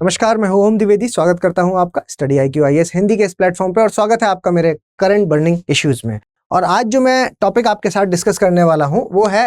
नमस्कार, मैं हूं ओम द्विवेदी। स्वागत करता हूं आपका स्टडी IQ IAS हिंदी के इस प्लेटफॉर्म पे और स्वागत है आपका मेरे करंट बर्निंग इश्यूज में। और आज जो मैं टॉपिक आपके साथ डिस्कस करने वाला हूं वो है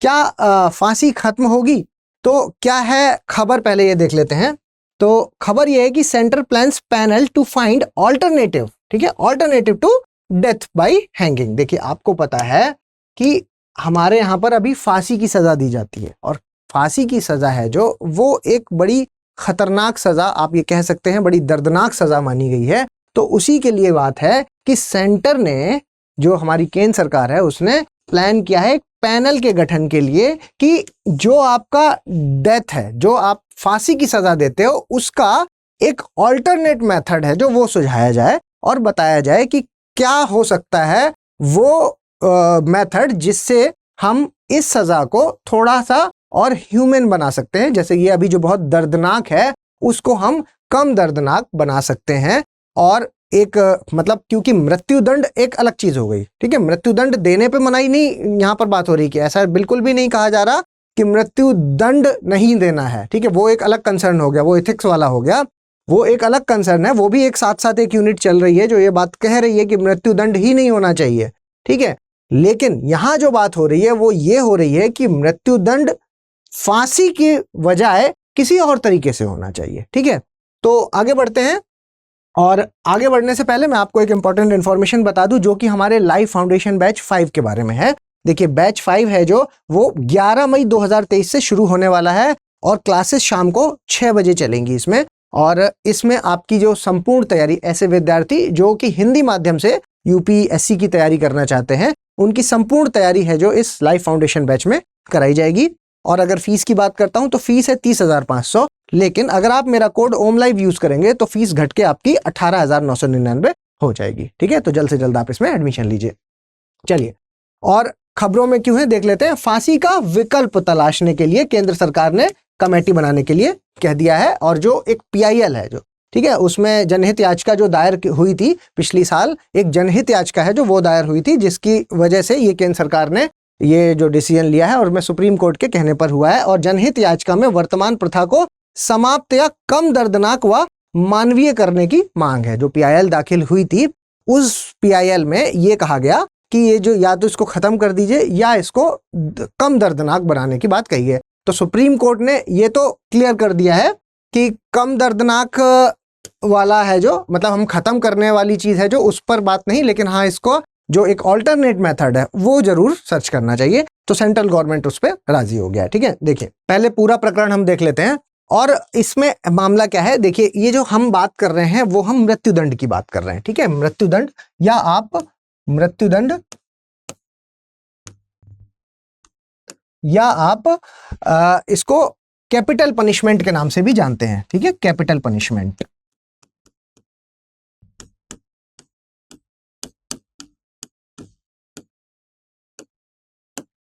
क्या फांसी खत्म होगी। तो क्या है खबर, पहले ये देख लेते हैं। तो खबर ये है कि centre plans panel to find alternative, ठीक है, alternative to death by hanging. देखिए, आपको पता है कि हमारे यहाँ पर अभी फांसी की सजा दी जाती है और फांसी की सजा है जो वो एक बड़ी खतरनाक सजा, आप ये कह सकते हैं बड़ी दर्दनाक सजा मानी गई है। तो उसी के लिए बात है कि सेंटर ने, जो हमारी केंद्र सरकार है, उसने प्लान किया है एक पैनल के गठन के लिए कि जो आपका डेथ है, जो आप फांसी की सजा देते हो, उसका एक ऑल्टरनेट मेथड है जो वो सुझाया जाए और बताया जाए कि क्या हो सकता है वो मेथड जिससे हम इस सजा को थोड़ा सा और ह्यूमन बना सकते हैं। जैसे ये अभी जो बहुत दर्दनाक है उसको हम कम दर्दनाक बना सकते हैं। और एक मतलब, क्योंकि मृत्युदंड एक अलग चीज हो गई, ठीक है, मृत्युदंड देने पे मनाही नहीं यहाँ पर बात हो रही कि ऐसा बिल्कुल भी नहीं कहा जा रहा कि मृत्युदंड नहीं देना है, ठीक है, वो एक अलग कंसर्न हो गया, वो एथिक्स वाला हो गया, वो एक अलग कंसर्न है। वो भी एक साथ साथ एक यूनिट चल रही है जो ये बात कह रही है कि मृत्युदंड ही नहीं होना चाहिए, ठीक है। लेकिन यहां जो बात हो रही है वो ये हो रही है कि मृत्युदंड फांसी के बजाय किसी और तरीके से होना चाहिए, ठीक है। तो आगे बढ़ते हैं और आगे बढ़ने से पहले मैं आपको एक इंपॉर्टेंट इंफॉर्मेशन बता दूं जो कि हमारे लाइफ फाउंडेशन बैच 5 के बारे में है। देखिए, बैच 5 है जो वो 11 मई 2023 से शुरू होने वाला है और क्लासेस शाम को 6 बजे चलेंगी इसमें। और इसमें आपकी जो संपूर्ण तैयारी, ऐसे विद्यार्थी जो कि हिंदी माध्यम से UPSC की तैयारी करना चाहते हैं, उनकी संपूर्ण तैयारी है जो इस लाइफ फाउंडेशन बैच में कराई जाएगी। और अगर फीस की बात करता हूं तो फीस है 30,500, लेकिन अगर आप मेरा कोड OMLIVE यूज करेंगे तो फीस घट के आपकी 18,999 हो जाएगी, ठीक है। तो जल्द से जल्द आप इसमें एडमिशन लीजिए। चलिए, और खबरों में क्यों है देख लेते हैं। फांसी का विकल्प तलाशने के लिए केंद्र सरकार ने कमेटी बनाने के लिए कह दिया है। और जो एक PIL है जो, ठीक है, उसमें जनहित याचिका जो दायर हुई थी पिछली साल, एक जनहित याचिका है जो वो दायर हुई थी, जिसकी वजह से ये केंद्र सरकार ने ये जो डिसीजन लिया है और मैं सुप्रीम कोर्ट के कहने पर हुआ है। और जनहित याचिका में वर्तमान प्रथा को समाप्त या कम दर्दनाक व मानवीय करने की मांग है। जो PIL दाखिल हुई थी उस PIL में ये कहा गया कि ये जो, या तो इसको खत्म कर दीजिए या इसको कम दर्दनाक बनाने की बात कही है। तो सुप्रीम कोर्ट ने ये तो क्लियर कर दिया है कि कम दर्दनाक वाला है जो, मतलब हम खत्म करने वाली चीज है जो, उस पर बात नहीं, लेकिन हाँ इसको जो एक ऑल्टरनेट मेथड है वो जरूर सर्च करना चाहिए। तो सेंट्रल गवर्नमेंट उस पर राजी हो गया है, ठीक है। देखिए, पहले पूरा प्रकरण हम देख लेते हैं और इसमें मामला क्या है। देखिए, ये जो हम बात कर रहे हैं वो हम मृत्युदंड की बात कर रहे हैं, ठीक है। मृत्युदंड या आप मृत्युदंड या आप इसको कैपिटल पनिशमेंट के नाम से भी जानते हैं, ठीक है, कैपिटल पनिशमेंट।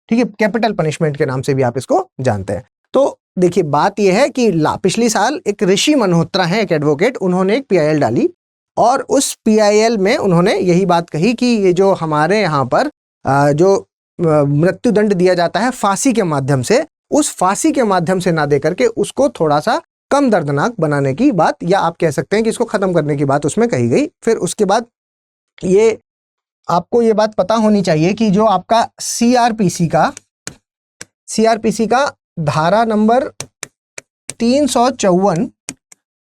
ठीक है, कैपिटल पनिशमेंट के नाम से भी आप इसको जानते हैं। तो देखिए, बात यह है कि पिछली साल एक ऋषि मल्होत्रा है, एक एडवोकेट, उन्होंने एक PIL डाली और उस PIL में उन्होंने यही बात कही कि ये जो हमारे यहाँ पर जो मृत्युदंड दिया जाता है फांसी के माध्यम से, उस फांसी के माध्यम से ना दे करके उसको थोड़ा सा कम दर्दनाक बनाने की बात, या आप कह सकते हैं कि इसको खत्म करने की बात उसमें कही गई। फिर उसके बाद ये आपको ये बात पता होनी चाहिए कि जो आपका CRPC का धारा नंबर 354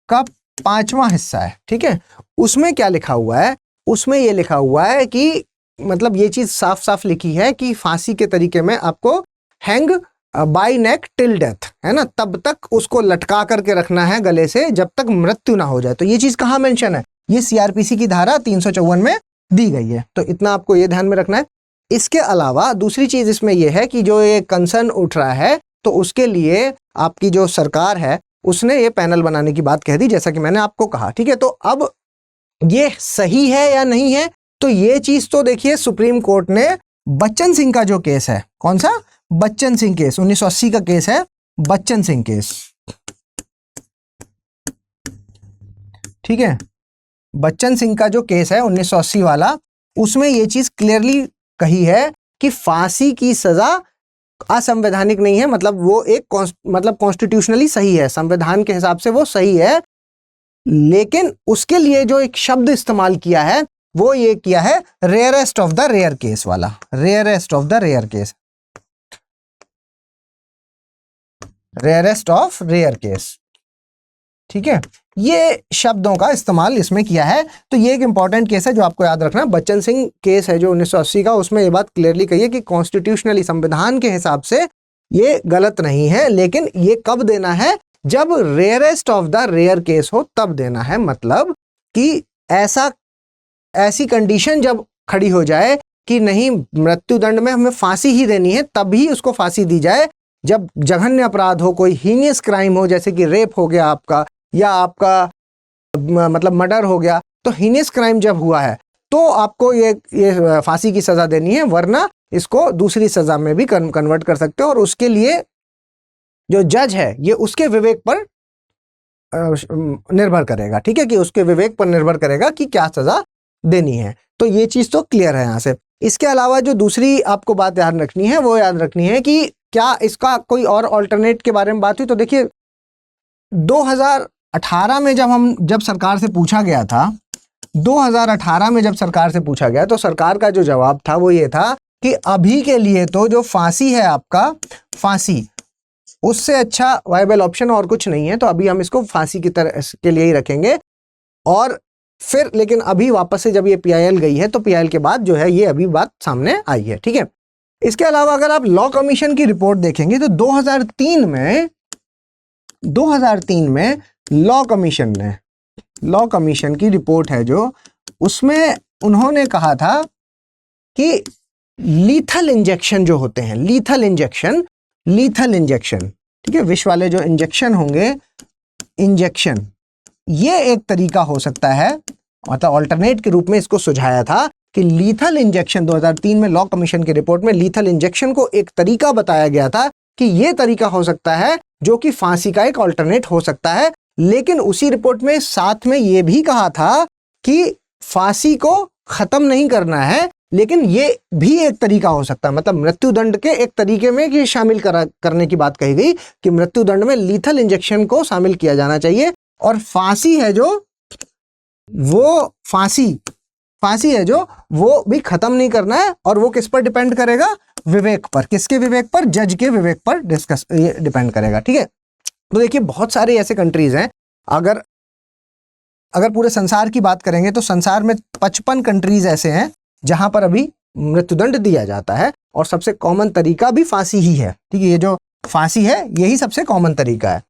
का 5वां हिस्सा है, ठीक है, उसमें क्या लिखा हुआ है, उसमें ये लिखा हुआ है कि मतलब ये चीज साफ साफ लिखी है कि फांसी के तरीके में आपको हैंग बाय नेक टिल डेथ, है ना, तब तक उसको लटका करके रखना है गले से जब तक मृत्यु ना हो जाए। तो ये चीज कहाँ मेंशन है, ये CRPC की धारा 354 में दी गई है। तो इतना आपको ये ध्यान में रखना है। इसके अलावा दूसरी चीज इसमें यह है कि जो ये कंसर्न उठ रहा है, तो उसके लिए आपकी जो सरकार है उसने ये पैनल बनाने की बात कह दी, जैसा कि मैंने आपको कहा, ठीक है। तो अब ये सही है या नहीं है, तो ये चीज तो देखिए, सुप्रीम कोर्ट ने बच्चन सिंह का जो केस है, कौन सा, बच्चन सिंह केस, 1980 का केस है, बच्चन सिंह केस, ठीक है, बच्चन सिंह का जो केस है 1980 वाला, उसमें ये चीज क्लियरली कही है कि फांसी की सजा असंवैधानिक नहीं है, मतलब वो एक मतलब कॉन्स्टिट्यूशनली सही है, संविधान के हिसाब से वो सही है लेकिन उसके लिए जो एक शब्द इस्तेमाल किया है वो ये किया है rarest of the rare case वाला, rarest of the rare case, rarest of rare case. ठीक है, ये शब्दों का इस्तेमाल इसमें किया है। तो ये एक इंपॉर्टेंट केस है जो आपको याद रखना है। बच्चन सिंह केस है जो 1980 का, उसमें ये बात क्लियरली कही है कि कॉन्स्टिट्यूशनली, संविधान के हिसाब से ये गलत नहीं है, लेकिन ये कब देना है, जब rarest of the rare case हो तब देना है। मतलब कि ऐसी कंडीशन जब खड़ी हो जाए कि नहीं, मृत्युदंड में हमें फांसी ही देनी है, तभी उसको फांसी दी जाए। जब जघन्य अपराध हो, कोई हीनियस क्राइम हो, जैसे कि रेप हो गया आपका, या आपका मतलब मर्डर हो गया, तो हीनियस क्राइम जब हुआ है तो आपको ये फांसी की सजा देनी है, वरना इसको दूसरी सजा में भी कन्वर्ट कर सकते हो। और उसके लिए जो जज है ये उसके विवेक पर निर्भर करेगा। ठीक है, कि उसके विवेक पर निर्भर करेगा कि क्या सजा देनी है। तो ये चीज तो क्लियर है यहाँ से। इसके अलावा जो दूसरी आपको बात याद रखनी है वो याद रखनी है कि क्या इसका कोई और अल्टरनेट के बारे में बात हुई। तो देखिए 2018 में जब सरकार से पूछा गया था, 2018 में जब सरकार से पूछा गया तो सरकार का जो जवाब था वो ये था कि अभी के लिए तो जो फांसी है आपका, फांसी, उससे अच्छा वायबल ऑप्शन और कुछ नहीं है, तो अभी हम इसको फांसी की तरह के लिए ही रखेंगे। और फिर लेकिन अभी वापस से जब ये पीआईएल गई है तो पीआईएल के बाद जो है ये अभी बात सामने आई है। ठीक है, इसके अलावा अगर आप लॉ कमीशन की रिपोर्ट देखेंगे तो 2003 में लॉ कमीशन की रिपोर्ट है जो, उसमें उन्होंने कहा था कि लीथल इंजेक्शन जो होते हैं, लीथल इंजेक्शन, ठीक है, विष वाले जो इंजेक्शन होंगे, इंजेक्शन, ये एक तरीका हो सकता है, मतलब ऑल्टरनेट के रूप में इसको सुझाया था कि लीथल इंजेक्शन, 2003 में लॉ कमीशन की रिपोर्ट में लीथल इंजेक्शन को एक तरीका बताया गया था कि ये तरीका हो सकता है जो कि फांसी का एक ऑल्टरनेट हो सकता है। लेकिन उसी रिपोर्ट में साथ में ये भी कहा था कि फांसी को खत्म नहीं करना है, लेकिन ये भी एक तरीका हो सकता है, मतलब मृत्युदंड के एक तरीके में कि शामिल करने की बात कही गई कि मृत्युदंड में लीथल इंजेक्शन को शामिल किया जाना चाहिए। और फांसी है जो वो फांसी है जो वो भी खत्म नहीं करना है। और वो किस पर डिपेंड करेगा, विवेक पर। किसके विवेक पर, जज के विवेक पर डिपेंड करेगा। ठीक है, तो देखिए बहुत सारे ऐसे कंट्रीज हैं, अगर पूरे संसार की बात करेंगे तो संसार में 55 कंट्रीज ऐसे हैं जहां पर अभी मृत्युदंड दिया जाता है, और सबसे कॉमन तरीका भी फांसी ही है। ठीक है, ये जो फांसी है यही सबसे कॉमन तरीका है।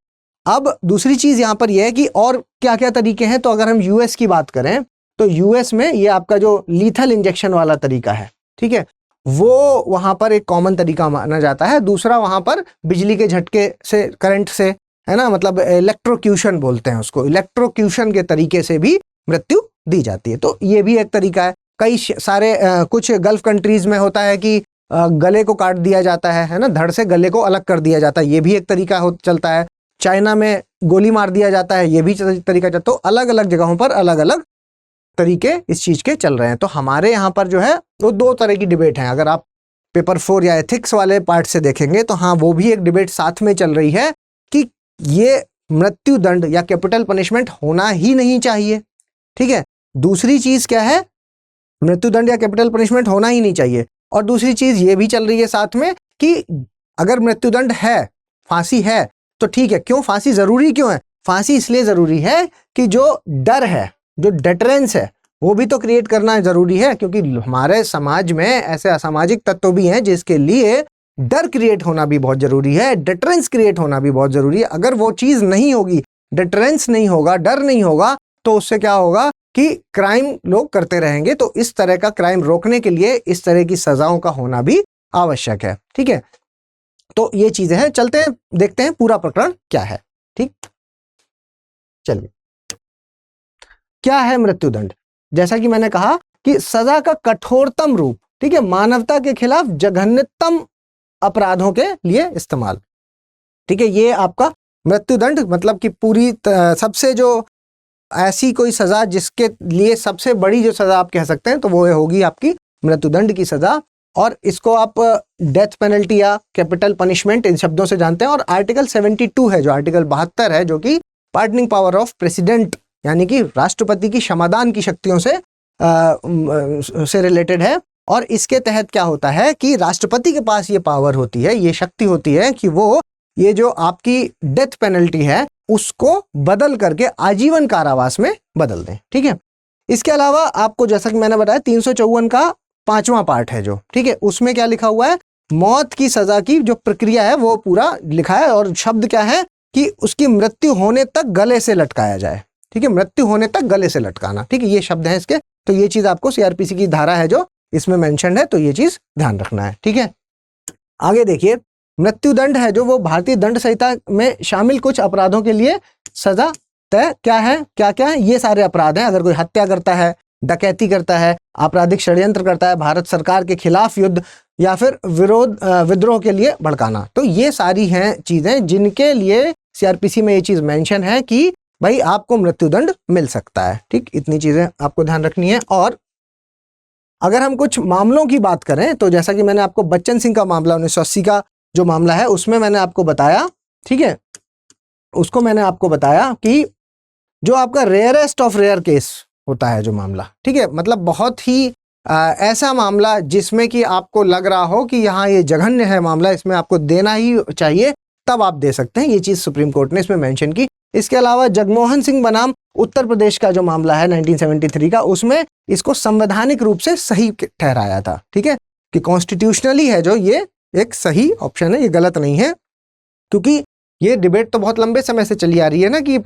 अब दूसरी चीज यहां पर यह है कि और क्या क्या तरीके हैं। तो अगर हम यूएस की बात करें तो यूएस में ये आपका जो लीथल इंजेक्शन वाला तरीका है, ठीक है, वो वहां पर एक कॉमन तरीका माना जाता है। दूसरा वहां पर बिजली के झटके से, करंट से, है ना, मतलब इलेक्ट्रोक्यूशन बोलते हैं उसको, इलेक्ट्रोक्यूशन के तरीके से भी मृत्यु दी जाती है। तो ये भी एक तरीका है। कई सारे कुछ गल्फ कंट्रीज में होता है कि गले को काट दिया जाता है ना, धड़ से गले को अलग कर दिया जाता है, ये भी एक तरीका चलता है। चाइना में गोली मार दिया जाता है, ये भी तरीका चलता है। तो अलग अलग जगहों पर अलग अलग तरीके इस चीज के चल रहे हैं। तो हमारे यहाँ पर जो है वो दो तरह की डिबेट है। अगर आप पेपर 4 या एथिक्स वाले पार्ट से देखेंगे तो हाँ, वो भी एक डिबेट साथ में चल रही है कि ये मृत्युदंड या कैपिटल पनिशमेंट होना ही नहीं चाहिए। ठीक है, दूसरी चीज क्या है, मृत्युदंड या कैपिटल पनिशमेंट होना ही नहीं चाहिए। और दूसरी चीज ये भी चल रही है साथ में कि अगर मृत्युदंड है, फांसी है, तो ठीक है, क्यों फांसी जरूरी क्यों है? फांसी इसलिए जरूरी है कि जो डर है, जो डेटरेंस है, वो भी तो क्रिएट करना जरूरी है, क्योंकि हमारे समाज में ऐसे असामाजिक तत्व भी हैं जिसके लिए डर क्रिएट होना भी बहुत जरूरी है, डेटरेंस क्रिएट होना भी बहुत जरूरी है। अगर वो चीज नहीं होगी, डेटरेंस नहीं होगा, डर नहीं होगा, तो उससे क्या होगा कि क्राइम लोग करते रहेंगे। तो इस तरह का क्राइम रोकने के लिए इस तरह की सजाओं का होना भी आवश्यक है। ठीक है, तो ये चीजें हैं। चलते हैं, देखते हैं पूरा प्रकरण क्या है। ठीक, चलिए, क्या है मृत्युदंड? जैसा कि मैंने कहा कि सजा का कठोरतम रूप, ठीक है, मानवता के खिलाफ जघन्यतम अपराधों के लिए इस्तेमाल। ठीक है, ये आपका मृत्युदंड, मतलब कि पूरी सबसे जो ऐसी कोई सजा जिसके लिए सबसे बड़ी जो सजा आप कह सकते हैं तो वो होगी आपकी मृत्युदंड की सजा। और इसको आप डेथ पेनल्टी या कैपिटल पनिशमेंट इन शब्दों से जानते हैं। और आर्टिकल 72 है, जो आर्टिकल 72 है, जो कि पार्डनिंग पावर ऑफ प्रेसिडेंट यानी कि राष्ट्रपति की क्षमादान की शक्तियों से रिलेटेड है। और इसके तहत क्या होता है कि राष्ट्रपति के पास ये पावर होती है, ये शक्ति होती है कि वो ये जो आपकी डेथ पेनल्टी है उसको बदल करके आजीवन कारावास में बदल दें। ठीक है, इसके अलावा आपको जैसा कि मैंने बताया 354 का 5वां पार्ट है जो, ठीक है, उसमें क्या लिखा हुआ है, मौत की सजा की जो प्रक्रिया है वो पूरा लिखा है और शब्द क्या है कि उसकी मृत्यु होने तक गले से लटकाया जाए। ठीक है, मृत्यु होने तक गले से लटकाना। ठीक है, ये शब्द है इसके। तो ये चीज आपको सीआरपीसी की धारा है जो इसमें मेंशन्ड है, तो ये चीज ध्यान रखना है। ठीक है, आगे देखिए, मृत्युदंड है जो वो भारतीय दंड संहिता में शामिल कुछ अपराधों के लिए सजा तय क्या है, क्या क्या है, ये सारे अपराध हैं। अगर कोई हत्या करता है, डकैती करता है, आपराधिक षड्यंत्र करता है, भारत सरकार के खिलाफ युद्ध या फिर विद्रोह के लिए भड़काना, तो ये सारी हैं चीजें जिनके लिए सीआरपीसी में ये चीज मेंशन है कि भाई आपको मृत्युदंड मिल सकता है। ठीक, इतनी चीजें आपको ध्यान रखनी है। और अगर हम कुछ मामलों की बात करें तो जैसा कि मैंने आपको बच्चन सिंह का मामला 1980 का जो मामला है उसमें मैंने आपको बताया, ठीक है, उसको मैंने आपको बताया कि जो आपका रेयरेस्ट ऑफ रेयर केस होता है जो मामला, ठीक है, मतलब बहुत ही ऐसा मामला जिसमें कि आपको लग रहा हो कि यहाँ ये जघन्य है मामला, इसमें आपको देना ही चाहिए, तब आप दे सकते हैं। ये चीज सुप्रीम कोर्ट ने इसमें मेंशन की। इसके अलावा जगमोहन सिंह बनाम उत्तर प्रदेश का जो मामला है 1973 का, उसमें इसको संवैधानिक रूप से सही ठहराया था। ठीक है, कि कॉन्स्टिट्यूशनली है जो ये एक सही ऑप्शन है, ये गलत नहीं है। क्योंकि ये डिबेट तो बहुत लंबे समय से चली आ रही है ना कि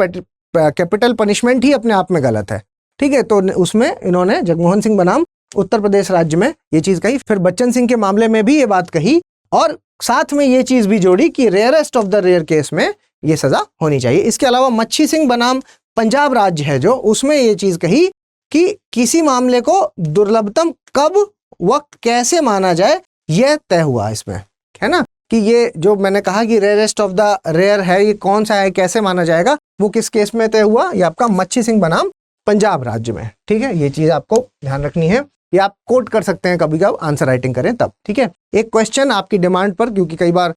कैपिटल पनिशमेंट ही अपने आप में गलत है। ठीक है, तो उसमें इन्होंने जगमोहन सिंह बनाम उत्तर प्रदेश राज्य में ये चीज कही। फिर बच्चन सिंह के मामले में भी ये बात कही और साथ में ये चीज भी जोड़ी कि rarest of the rare case में ये सजा होनी चाहिए। इसके अलावा मच्छी सिंह बनाम पंजाब राज्य है जो, उसमें ये चीज कही कि किसी मामले को दुर्लभतम कब वक्त कैसे माना जाए यह तय हुआ इसमें, है ना, कि ये जो मैंने कहा कि रेयरेस्ट ऑफ द रेयर है, ये कौन सा है, कैसे माना जाएगा, वो किस केस में तय हुआ, ये आपका मच्छी सिंह बनाम पंजाब राज्य में। ठीक है, ये चीज आपको ध्यान रखनी है। ये आप कोट कर सकते हैं कभी कभी आंसर राइटिंग करें तब। ठीक है, एक क्वेश्चन आपकी डिमांड पर, क्योंकि कई बार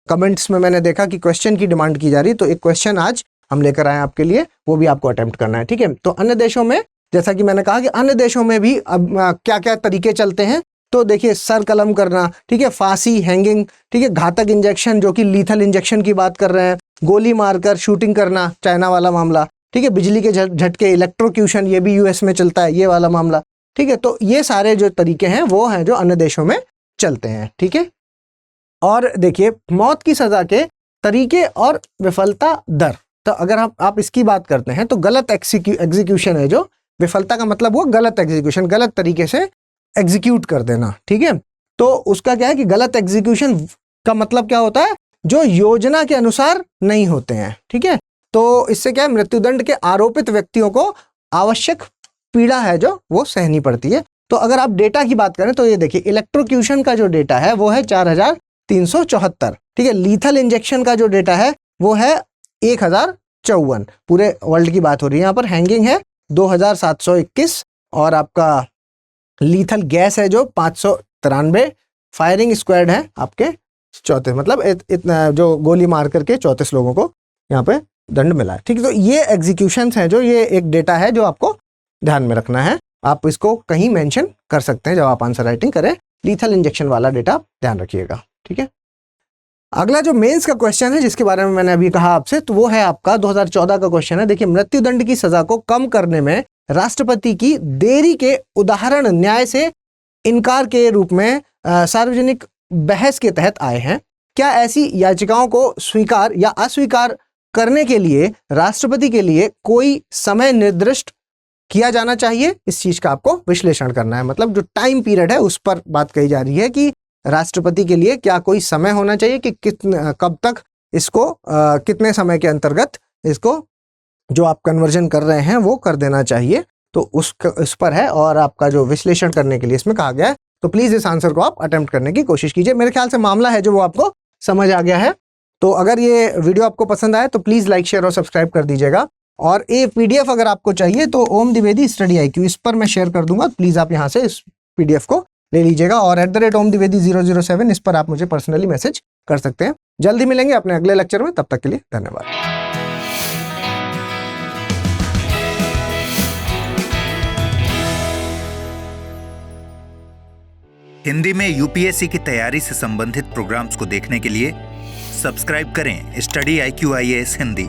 कमेंट्स में मैंने देखा कि क्वेश्चन की डिमांड की जा रही, तो एक क्वेश्चन आज हम लेकर आए आपके लिए, वो भी आपको अटेम्प्ट करना है। ठीक है, तो अन्य देशों में, जैसा कि मैंने कहा कि अन्य देशों में भी अब क्या क्या तरीके चलते हैं, तो देखिए सर कलम करना, ठीक है, फांसी, हैंगिंग, ठीक है, घातक इंजेक्शन जो कि लीथल इंजेक्शन की बात कर रहे हैं, गोली मारकर शूटिंग करना, चाइना वाला मामला, ठीक है, बिजली के झटके, इलेक्ट्रोक्यूशन, ये भी यूएस में चलता है, ये वाला मामला। ठीक है, तो ये सारे जो तरीके हैं वो हैं जो अन्य देशों में चलते हैं। ठीक है, और देखिए मौत की सजा के तरीके और विफलता दर, तो अगर आप इसकी बात करते हैं तो गलत एग्जीक्यूशन है जो, विफलता का मतलब वो गलत एग्जीक्यूशन, गलत तरीके से एग्जीक्यूट कर देना। ठीक है, तो उसका क्या है कि गलत एग्जीक्यूशन का मतलब क्या होता है, जो योजना के अनुसार नहीं होते हैं। ठीक है, तो इससे क्या है, मृत्युदंड के आरोपित व्यक्तियों को आवश्यक पीड़ा है जो वो सहनी पड़ती है। तो अगर आप डेटा की बात करें तो ये देखिए इलेक्ट्रोक्यूशन का जो डेटा है वो है 4374। ठीक है, लीथल इंजेक्शन का जो डेटा है वो है 1054, पूरे वर्ल्ड की बात हो रही है यहाँ पर। हैंगिंग है 2721 और आपका लीथल गैस है जो 593, फायरिंग स्क्वाड है आपके 34, मतलब इतना जो गोली मार करके 34 लोगों को यहाँ पे दंड मिला है। ठीक है, तो ये एग्जीक्यूशंस हैं जो, ये एक डेटा है जो आपको ध्यान में रखना है। आप इसको कहीं मेंशन कर सकते हैं जब आप आंसर राइटिंग करें, लीथल इंजेक्शन वाला डेटा ध्यान रखिएगा। ठीक है, अगला जो मेंस का क्वेश्चन है जिसके बारे में मैंने अभी कहा आपसे, तो वो है आपका 2014 का क्वेश्चन है। देखिए, मृत्युदंड की सजा को कम करने में राष्ट्रपति की देरी के उदाहरण न्याय से इनकार के रूप में सार्वजनिक बहस के तहत आए हैं। क्या ऐसी याचिकाओं को स्वीकार या अस्वीकार करने के लिए राष्ट्रपति के लिए कोई समय निर्दिष्ट किया जाना चाहिए? इस चीज का आपको विश्लेषण करना है, मतलब जो टाइम पीरियड है उस पर बात कही जा रही है कि राष्ट्रपति के लिए क्या कोई समय होना चाहिए कि कब तक इसको कितने समय के अंतर्गत इसको जो आप कन्वर्जन कर रहे हैं वो कर देना चाहिए, तो उस पर है। और आपका जो विश्लेषण करने के लिए इसमें कहा गया है, तो प्लीज इस आंसर को आप अटेम्प्ट करने की कोशिश कीजिए। मेरे ख्याल से मामला है जो वो आपको समझ आ गया है। तो अगर ये वीडियो आपको पसंद आए तो प्लीज लाइक, शेयर और सब्सक्राइब कर दीजिएगा। और ये पीडीएफ अगर आपको चाहिए तो ओम द्विवेदी स्टडी IQ, इस पर मैं शेयर कर दूंगा, प्लीज आप यहाँ से इस पीडीएफ को ले लीजिएगा। और @omdvedi007 इस पर आप मुझे पर्सनली मैसेज कर सकते हैं। जल्दी मिलेंगे अपने अगले लेक्चर में, तब तक के लिए धन्यवाद। हिंदी में यूपीएससी की तैयारी से संबंधित प्रोग्राम्स को देखने के लिए सब्सक्राइब करें स्टडी IQ IAS हिंदी।